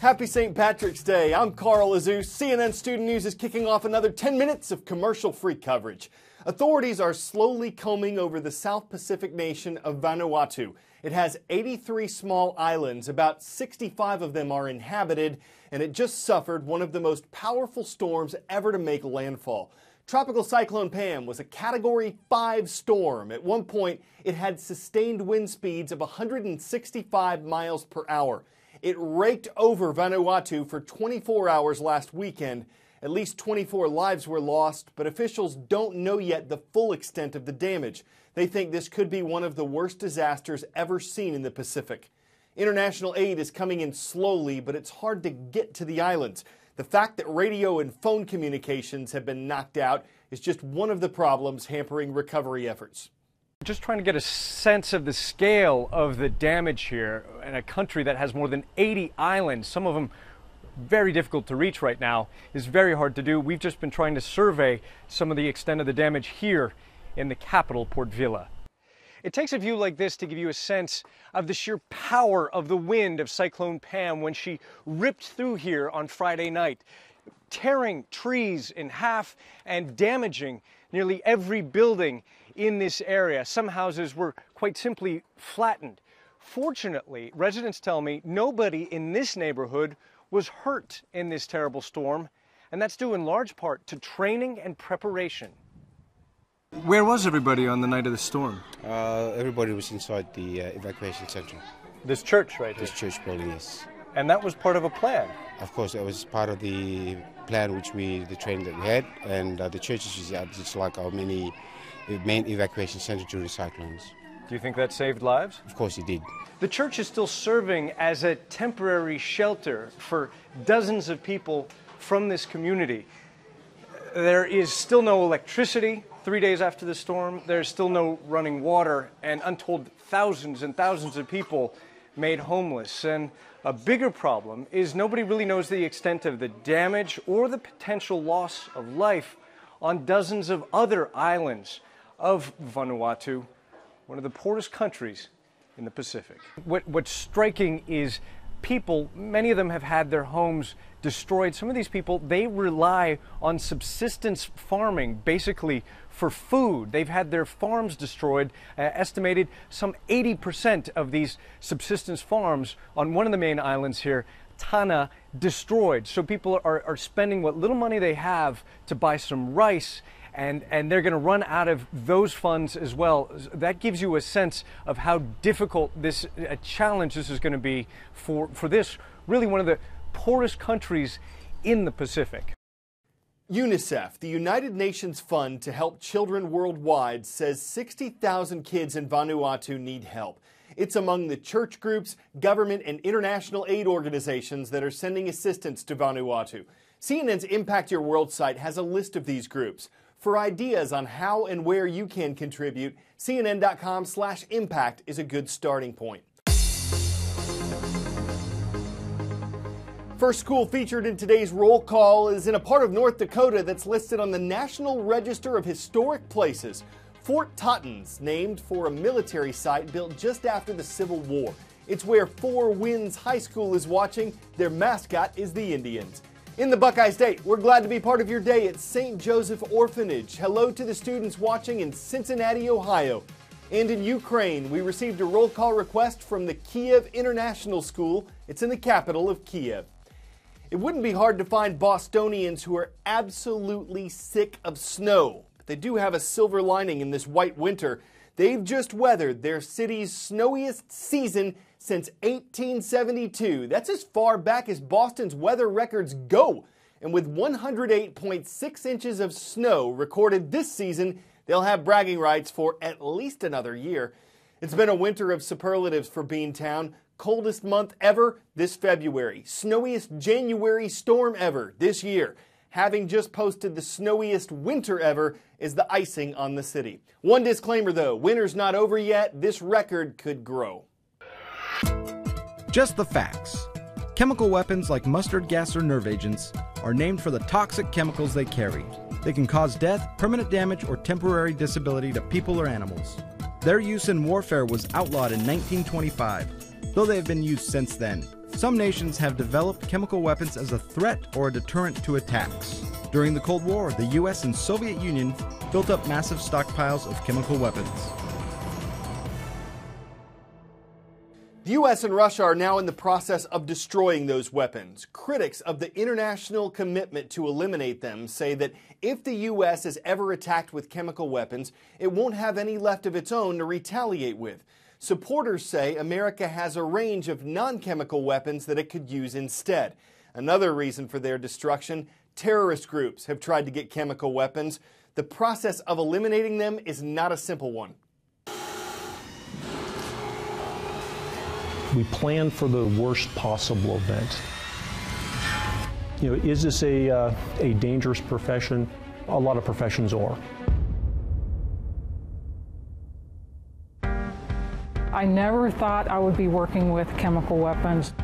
Happy St. Patrick's Day. I'm Carl Azus. CNN Student News is kicking off another 10 minutes of commercial-free coverage. Authorities are slowly combing over the South Pacific nation of Vanuatu. It has 83 small islands, about 65 of them are inhabited, and it just suffered one of the most powerful storms ever to make landfall. Tropical Cyclone Pam was a Category 5 storm. At one point, it had sustained wind speeds of 165 miles per hour. It raked over Vanuatu for 24 hours last weekend. At least 24 lives were lost, but officials don't know yet the full extent of the damage. They think this could be one of the worst disasters ever seen in the Pacific. International aid is coming in slowly, but it's hard to get to the islands. The fact that radio and phone communications have been knocked out is just one of the problems hampering recovery efforts. Just trying to get a sense of the scale of the damage here in a country that has more than 80 islands, some of them very difficult to reach right now, is very hard to do. We've just been trying to survey some of the extent of the damage here in the capital, Port Vila. It takes a view like this to give you a sense of the sheer power of the wind of Cyclone Pam when she ripped through here on Friday night, tearing trees in half and damaging nearly every building in this area. Some houses were quite simply flattened. Fortunately, residents tell me nobody in this neighborhood was hurt in this terrible storm, and that's due in large part to training and preparation. Where was everybody on the night of the storm? Everybody was inside the evacuation center. This church right here? This church building, yes. And that was part of a plan? Of course, that was part of the plan the training that we had, and the church is just like our main evacuation center during cyclones. Do you think that saved lives? Of course it did. The church is still serving as a temporary shelter for dozens of people from this community. There is still no electricity 3 days after the storm. There's still no running water, and untold thousands and thousands of people made homeless. And a bigger problem is nobody really knows the extent of the damage or the potential loss of life on dozens of other islands of Vanuatu, one of the poorest countries in the Pacific. What's striking is people, many of them have had their homes destroyed. Some of these people, they rely on subsistence farming, basically for food. They've had their farms destroyed. Estimated some 80% of these subsistence farms on one of the main islands here, Tana, destroyed. So people are spending what little money they have to buy some rice, and they're going to run out of those funds as well. That gives you a sense of how difficult this challenge this is going to be for this, really one of the poorest countries in the Pacific. UNICEF, the United Nations Fund to help children worldwide, says 60,000 kids in Vanuatu need help. It's among the church groups, government, and international aid organizations that are sending assistance to Vanuatu. CNN's Impact Your World site has a list of these groups. For ideas on how and where you can contribute, CNN.com/impact is a good starting point. First school featured in today's roll call is in a part of North Dakota that's listed on the National Register of Historic Places. Fort Totten's named for a military site built just after the Civil War. It's where Four Winds High School is watching. Their mascot is the Indians. In the Buckeye State, we're glad to be part of your day at St. Joseph Orphanage. Hello to the students watching in Cincinnati, Ohio. And in Ukraine, we received a roll call request from the Kiev International School. It's in the capital of Kiev. It wouldn't be hard to find Bostonians who are absolutely sick of snow. But they do have a silver lining in this white winter. They've just weathered their city's snowiest season since 1872. That's as far back as Boston's weather records go. And with 108.6 inches of snow recorded this season, they'll have bragging rights for at least another year. It's been a winter of superlatives for Beantown. Coldest month ever this February. Snowiest January storm ever this year. Having just posted the snowiest winter ever is the icing on the city. One disclaimer though, winter's not over yet. This record could grow. Just the facts. Chemical weapons like mustard gas or nerve agents are named for the toxic chemicals they carry. They can cause death, permanent damage, or temporary disability to people or animals. Their use in warfare was outlawed in 1925, though they have been used since then. Some nations have developed chemical weapons as a threat or a deterrent to attacks. During the Cold War, the U.S. and Soviet Union built up massive stockpiles of chemical weapons. The U.S. and Russia are now in the process of destroying those weapons. Critics of the international commitment to eliminate them say that if the U.S. is ever attacked with chemical weapons, it won't have any left of its own to retaliate with. Supporters say America has a range of non-chemical weapons that it could use instead. Another reason for their destruction, terrorist groups have tried to get chemical weapons. The process of eliminating them is not a simple one. We plan for the worst possible event. Is this a dangerous profession? A lot of professions are. I never thought I would be working with chemical weapons.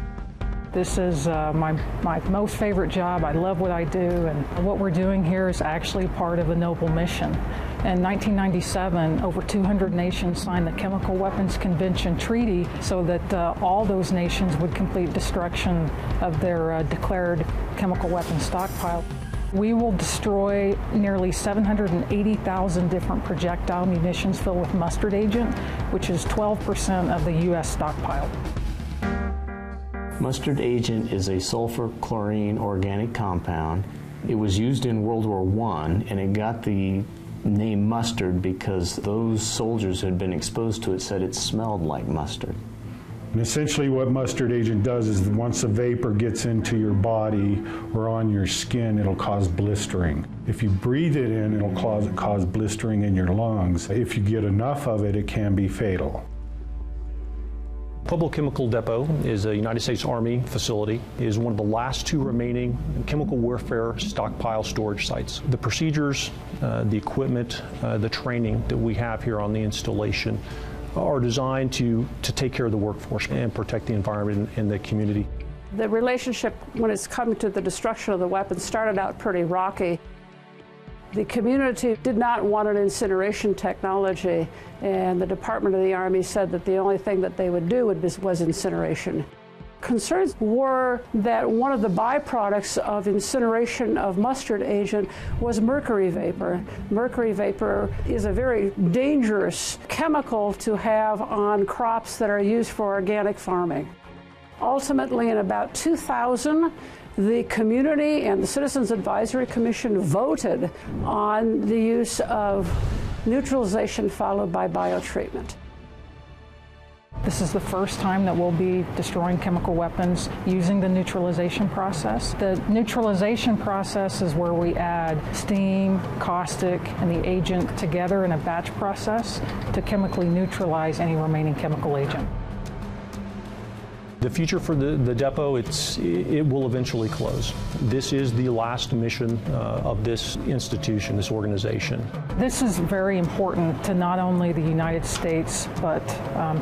This is my most favorite job. I love what I do, and what we're doing here is actually part of a noble mission. In 1997, over 200 nations signed the Chemical Weapons Convention Treaty so that all those nations would complete destruction of their declared chemical weapons stockpile. We will destroy nearly 780,000 different projectile munitions filled with mustard agent, which is 12% of the U.S. stockpile. Mustard agent is a sulfur chlorine organic compound. It was used in World War I, and it got the name mustard because those soldiers who had been exposed to it said it smelled like mustard. And essentially what mustard agent does is once the vapor gets into your body or on your skin, it'll cause blistering. If you breathe it in, it'll cause blistering in your lungs. If you get enough of it, it can be fatal. Pueblo Chemical Depot is a United States Army facility. It is one of the last two remaining chemical warfare stockpile storage sites. The procedures, the equipment, the training that we have here on the installation are designed to take care of the workforce and protect the environment and the community. The relationship, when it's come to the destruction of the weapons, started out pretty rocky. The community did not want an incineration technology, and the Department of the Army said that the only thing that they would do was incineration. Concerns were that one of the byproducts of incineration of mustard agent was mercury vapor. Mercury vapor is a very dangerous chemical to have on crops that are used for organic farming. Ultimately, in about 2000, the community and the Citizens Advisory Commission voted on the use of neutralization followed by biotreatment. This is the first time that we'll be destroying chemical weapons using the neutralization process. The neutralization process is where we add steam, caustic, and the agent together in a batch process to chemically neutralize any remaining chemical agent. The future for the depot, it will eventually close. This is the last mission of this institution, this organization. This is very important to not only the United States, but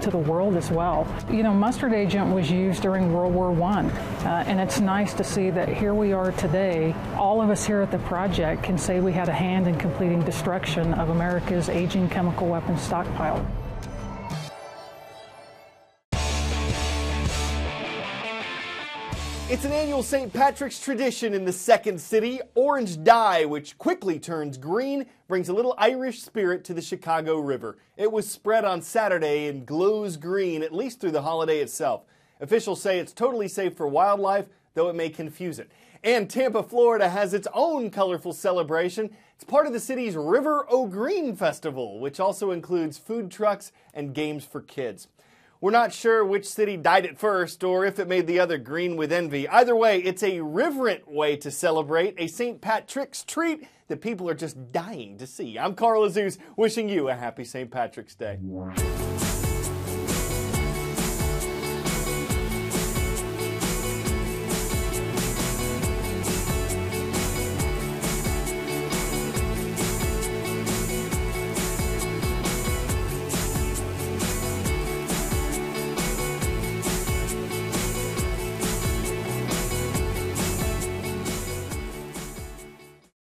to the world as well. Mustard agent was used during World War I, and it's nice to see that here we are today. All of us here at the project can say we had a hand in completing destruction of America's aging chemical weapons stockpile. It's an annual St. Patrick's tradition in the Second City. Orange dye, which quickly turns green, brings a little Irish spirit to the Chicago River. It was spread on Saturday and glows green, at least through the holiday itself. Officials say it's totally safe for wildlife, though it may confuse it. And Tampa, Florida has its own colorful celebration. It's part of the city's River O' Green Festival, which also includes food trucks and games for kids. We're not sure which city dyed it first or if it made the other green with envy. Either way, it's a riverent way to celebrate a St. Patrick's treat that people are just dying to see. I'm Carl Azuz, wishing you a happy St. Patrick's Day.